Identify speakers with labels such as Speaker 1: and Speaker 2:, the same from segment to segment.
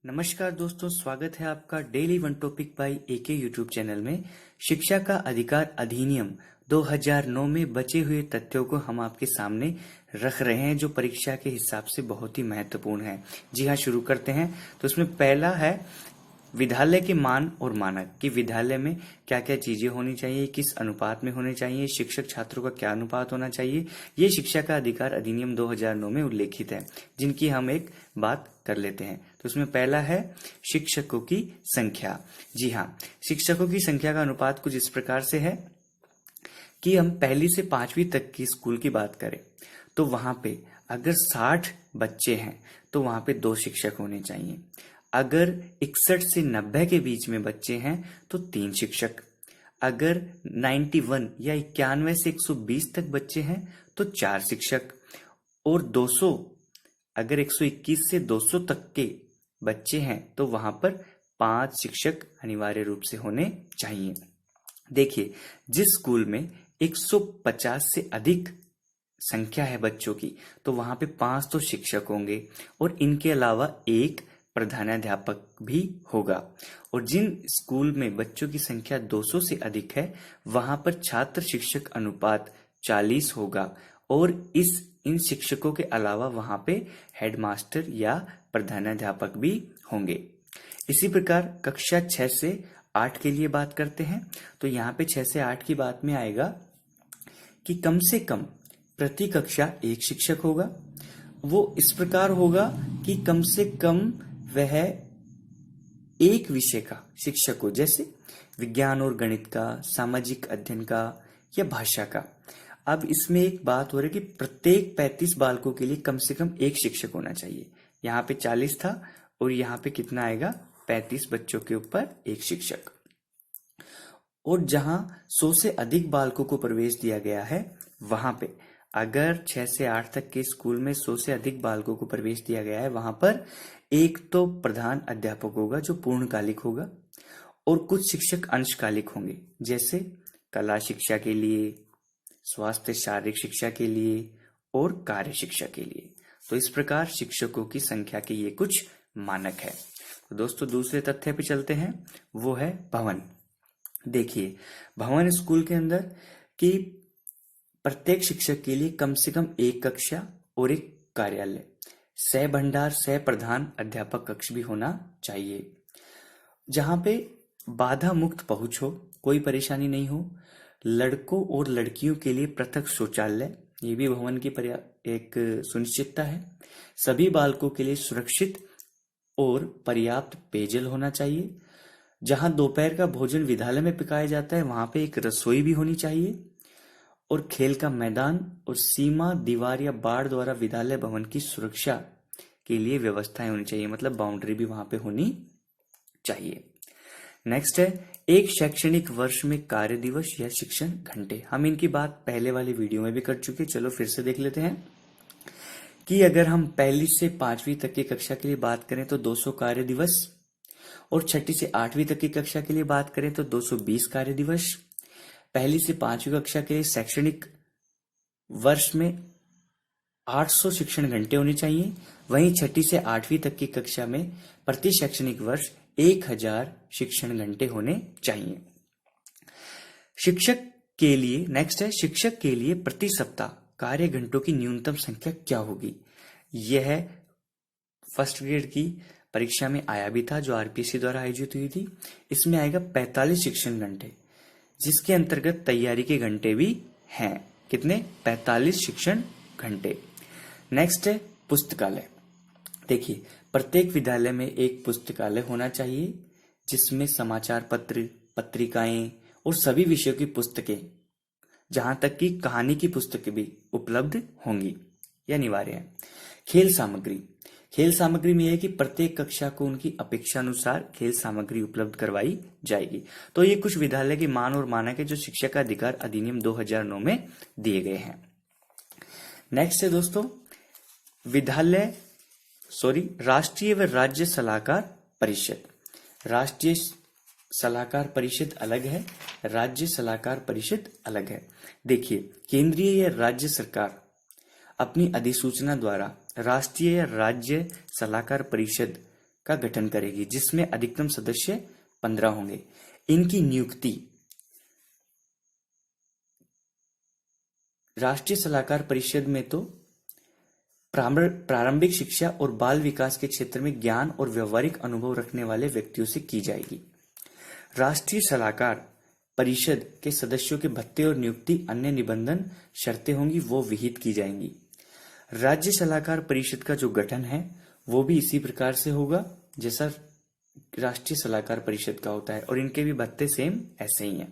Speaker 1: नमस्कार दोस्तों, स्वागत है आपका daily one topic by AK YouTube channel में। शिक्षा का अधिकार अधिनियम 2009 में बचे हुए तथ्यों को हम आपके सामने रख रहे हैं, जो परीक्षा के हिसाब से बहुत ही महत्वपूर्ण है। जी हाँ, शुरू करते हैं। तो इसमें पहला है विद्यालय के मान और मानक कि विद्यालय में क्या क्या चीजें होनी चाहिए, किस अनुपात में होने चाहिए, शिक्षक छात्रों का क्या अनुपात होना चाहिए। ये शिक्षा का अधिकार अधिनियम 2009 में उल्लेखित है, जिनकी हम एक बात कर लेते हैं। तो उसमें पहला है शिक्षकों की संख्या। जी हाँ, शिक्षकों की संख्या का अनुपात कुछ इस प्रकार से है कि हम पहली से पांचवी तक की स्कूल की बात करें तो वहां पे अगर 60 बच्चे हैं तो वहां पे 2 शिक्षक होने चाहिए। अगर 61 से 90 के बीच में बच्चे हैं तो 3 शिक्षक। अगर 91 या 91 से 120 तक बच्चे हैं तो 4 शिक्षक। और 200 अगर 121 से 200 तक के बच्चे हैं तो वहां पर 5 शिक्षक अनिवार्य रूप से होने चाहिए। देखिए, जिस स्कूल में 150 से अधिक संख्या है बच्चों की तो वहां पे 5 तो शिक्षक होंगे और इनके अलावा एक प्रधानाध्यापक भी होगा। और जिन स्कूल में बच्चों की संख्या 200 से अधिक है वहां पर छात्र शिक्षक अनुपात 40 होगा और इन शिक्षकों के अलावा वहां पे हेडमास्टर या प्रधानाध्यापक भी होंगे। इसी प्रकार कक्षा 6 से 8 के लिए बात करते हैं तो यहाँ पे 6 से 8 की बात में आएगा कि कम से कम प्रति कक्षा एक शिक्षक होगा। वो इस प्रकार होगा कि कम से कम वह एक विषय का शिक्षक हो, जैसे विज्ञान और गणित का, सामाजिक अध्ययन का या भाषा का। अब इसमें एक बात हो रही है कि प्रत्येक 35 बालकों के लिए कम से कम एक शिक्षक होना चाहिए। यहाँ पे 40 था और यहाँ पे कितना आएगा, 35 बच्चों के ऊपर एक शिक्षक। और जहां 100 से अधिक बालकों को प्रवेश दिया गया है वहां पे अगर 6 से 8 तक के स्कूल में 100 से अधिक बालकों को प्रवेश दिया गया है वहां पर एक तो प्रधान अध्यापक होगा जो पूर्णकालिक होगा और कुछ शिक्षक अंशकालिक होंगे, जैसे कला शिक्षा के लिए, स्वास्थ्य शारीरिक शिक्षा के लिए और कार्य शिक्षा के लिए। तो इस प्रकार शिक्षकों की संख्या के ये कुछ मानक है। तो दोस्तों दूसरे तथ्य पे चलते हैं, वो है भवन। देखिए, भवन स्कूल के अंदर कि प्रत्येक शिक्षक के लिए कम से कम एक कक्षा और एक कार्यालय, सह भंडार सह प्रधान अध्यापक कक्ष भी होना चाहिए, जहां पे बाधा मुक्त पहुंच हो, कोई परेशानी नहीं हो। लड़कों और लड़कियों के लिए पृथक शौचालय, ये भी भवन की एक सुनिश्चितता है। सभी बालकों के लिए सुरक्षित और पर्याप्त पेयजल होना चाहिए। जहां दोपहर का भोजन विद्यालय में पकाया जाता है वहां पे एक रसोई भी होनी चाहिए। और खेल का मैदान और सीमा दीवार या बाड़ द्वारा विद्यालय भवन की सुरक्षा के लिए व्यवस्थाएं होनी चाहिए, मतलब बाउंड्री भी वहां पे होनी चाहिए। नेक्स्ट है एक शैक्षणिक वर्ष में कार्य दिवस या शिक्षण घंटे। हम इनकी बात पहले वाली वीडियो में भी कर चुके, चलो फिर से देख लेते हैं कि अगर हम पहली से 5वीं तक की कक्षा के लिए बात करें तो 200 कार्य दिवस, और 6ठी से 8वीं तक की कक्षा के लिए बात करें तो 220 कार्य दिवस। पहली से 5वीं कक्षा के लिए शैक्षणिक वर्ष में 800 शिक्षण घंटे होने चाहिए। वहीं 6ठी से 8वीं तक की कक्षा में प्रति शैक्षणिक वर्ष 1000 शिक्षण घंटे होने चाहिए। शिक्षक के लिए नेक्स्ट है शिक्षक के लिए प्रति सप्ताह कार्य घंटों की न्यूनतम संख्या क्या होगी। यह फर्स्ट ग्रेड की परीक्षा में आया भी था, जो आरपीएससी द्वारा आयोजित हुई थी। इसमें आएगा 45 शिक्षण घंटे, जिसके अंतर्गत तैयारी के घंटे भी हैं। कितने? 45 शिक्षण घंटे। नेक्स्ट है पुस्तकालय। देखिए, प्रत्येक विद्यालय में एक पुस्तकालय होना चाहिए जिसमें समाचार पत्र, पत्रिकाएं और सभी विषयों की पुस्तकें, जहां तक कि कहानी की पुस्तकें भी उपलब्ध होंगी, यह अनिवार्य है। खेल सामग्री। खेल सामग्री में यह कि प्रत्येक कक्षा को उनकी अपेक्षा अनुसार खेल सामग्री उपलब्ध करवाई जाएगी। तो ये कुछ विद्यालय के मान और मानक है जो शिक्षा का अधिकार अधिनियम 2009 में दिए गए हैं। नेक्स्ट है दोस्तों राष्ट्रीय व राज्य सलाहकार परिषद। राष्ट्रीय सलाहकार परिषद अलग है, राज्य सलाहकार परिषद अलग है। देखिए, केंद्रीय या राज्य सरकार अपनी अधिसूचना द्वारा राष्ट्रीय या राज्य सलाहकार परिषद का गठन करेगी, जिसमें अधिकतम सदस्य 15 होंगे। इनकी नियुक्ति राष्ट्रीय सलाहकार परिषद में तो प्रारंभिक शिक्षा और बाल विकास के क्षेत्र में ज्ञान और व्यवहारिक अनुभव रखने वाले व्यक्तियों से की जाएगी। राष्ट्रीय सलाहकार परिषद के सदस्यों के भत्ते और नियुक्ति अन्य निबंधन शर्तें होंगी, वो विहित की जाएंगी। राज्य सलाहकार परिषद का जो गठन है वो भी इसी प्रकार से होगा जैसा राष्ट्रीय सलाहकार परिषद का होता है, और इनके भी भत्ते सेम ऐसे ही हैं।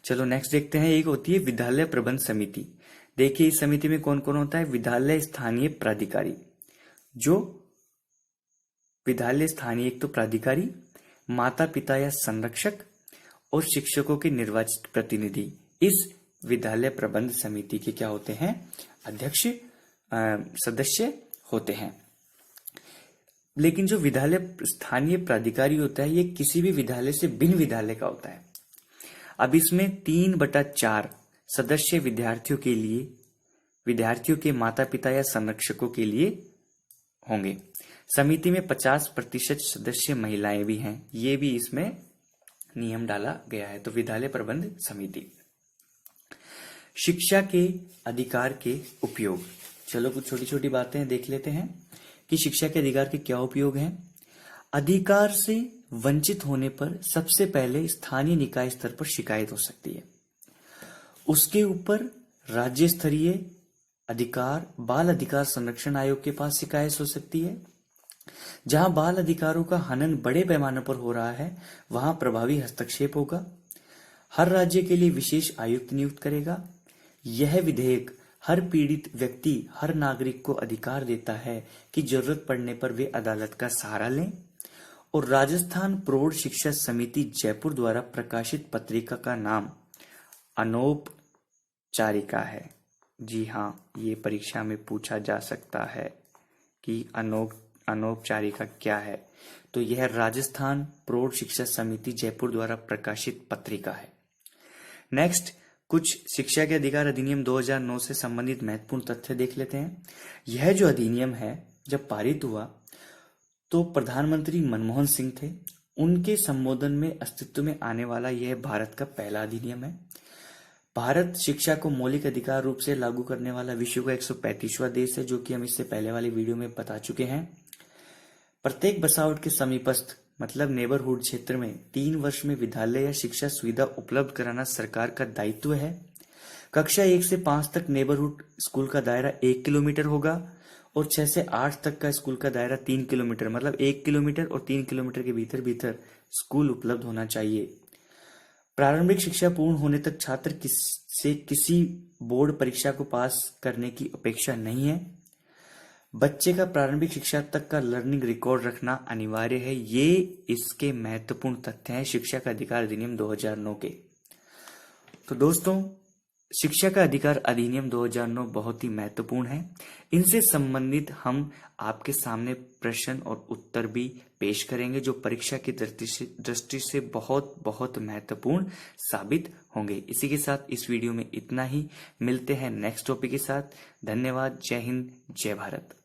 Speaker 1: चलो नेक्स्ट देखते हैं। एक होती है विद्यालय प्रबंध समिति। देखिए इस समिति में कौन कौन होता है। विद्यालय स्थानीय प्राधिकारी, जो विद्यालय स्थानीय एक तो प्राधिकारी, माता पिता या संरक्षक और शिक्षकों के निर्वाचित प्रतिनिधि इस विद्यालय प्रबंध समिति के क्या होते हैं, अध्यक्ष सदस्य होते हैं। लेकिन जो विद्यालय स्थानीय प्राधिकारी होता है ये किसी भी विद्यालय से भिन्न विद्यालय का होता है। अब इसमें 3/4 सदस्य विद्यार्थियों के लिए, विद्यार्थियों के माता पिता या संरक्षकों के लिए होंगे। समिति में 50% सदस्य महिलाएं भी हैं, ये भी इसमें नियम डाला गया है। तो विद्यालय प्रबंध समिति। शिक्षा के अधिकार के उपयोग। चलो कुछ छोटी छोटी बातें देख लेते हैं कि शिक्षा के अधिकार के क्या उपयोग हैं। अधिकार से वंचित होने पर सबसे पहले स्थानीय निकाय स्तर पर शिकायत हो सकती है। उसके ऊपर राज्य स्तरीय अधिकार बाल अधिकार संरक्षण आयोग के पास शिकायत हो सकती है। जहां बाल अधिकारों का हनन बड़े पैमाने पर हो रहा है वहां प्रभावी हस्तक्षेप होगा। हर राज्य के लिए विशेष आयुक्त नियुक्त करेगा। यह विधेयक हर पीड़ित व्यक्ति, हर नागरिक को अधिकार देता है कि जरूरत पड़ने पर वे अदालत का सहारा लें। और राजस्थान प्रौढ़ शिक्षा समिति जयपुर द्वारा प्रकाशित पत्रिका का नाम अनौपचारिका है। जी हाँ, ये परीक्षा में पूछा जा सकता है कि अनौपचारिका क्या है। तो यह राजस्थान प्रौढ़ शिक्षा समिति जयपुर द्वारा प्रकाशित पत्रिका है। नेक्स्ट, कुछ शिक्षा के अधिकार अधिनियम 2009 से संबंधित महत्वपूर्ण तथ्य देख लेते हैं। यह जो अधिनियम है जब पारित हुआ तो प्रधानमंत्री मनमोहन सिंह थे, उनके संबोधन में अस्तित्व में आने वाला यह भारत का पहला अधिनियम है। भारत शिक्षा को मौलिक अधिकार रूप से लागू करने वाला विश्व का 135वां देश है, जो कि हम इससे पहले वाले वीडियो में बता चुके हैं। प्रत्येक बसावट के समीपस्थ मतलब नेबरहुड क्षेत्र में 3 वर्ष में विद्यालय या शिक्षा सुविधा उपलब्ध कराना सरकार का दायित्व है। कक्षा 1 से 5 तक नेबरहुड स्कूल का दायरा 1 किलोमीटर होगा और 6 से 8 तक का स्कूल का दायरा 3 किलोमीटर, मतलब 1 किलोमीटर और 3 किलोमीटर के भीतर भीतर स्कूल उपलब्ध होना चाहिए। प्रारंभिक शिक्षा पूर्ण होने तक छात्र से किसी बोर्ड परीक्षा को पास करने की अपेक्षा नहीं है। बच्चे का प्रारंभिक शिक्षा तक का लर्निंग रिकॉर्ड रखना अनिवार्य है। ये इसके महत्वपूर्ण तथ्य हैं शिक्षा का अधिकार अधिनियम 2009 के। तो दोस्तों, शिक्षा का अधिकार अधिनियम 2009 बहुत ही महत्वपूर्ण है। इनसे संबंधित हम आपके सामने प्रश्न और उत्तर भी पेश करेंगे जो परीक्षा की दृष्टि से बहुत बहुत महत्वपूर्ण साबित होंगे। इसी के साथ इस वीडियो में इतना ही। मिलते हैं नेक्स्ट टॉपिक के साथ। धन्यवाद। जय हिंद, जय भारत।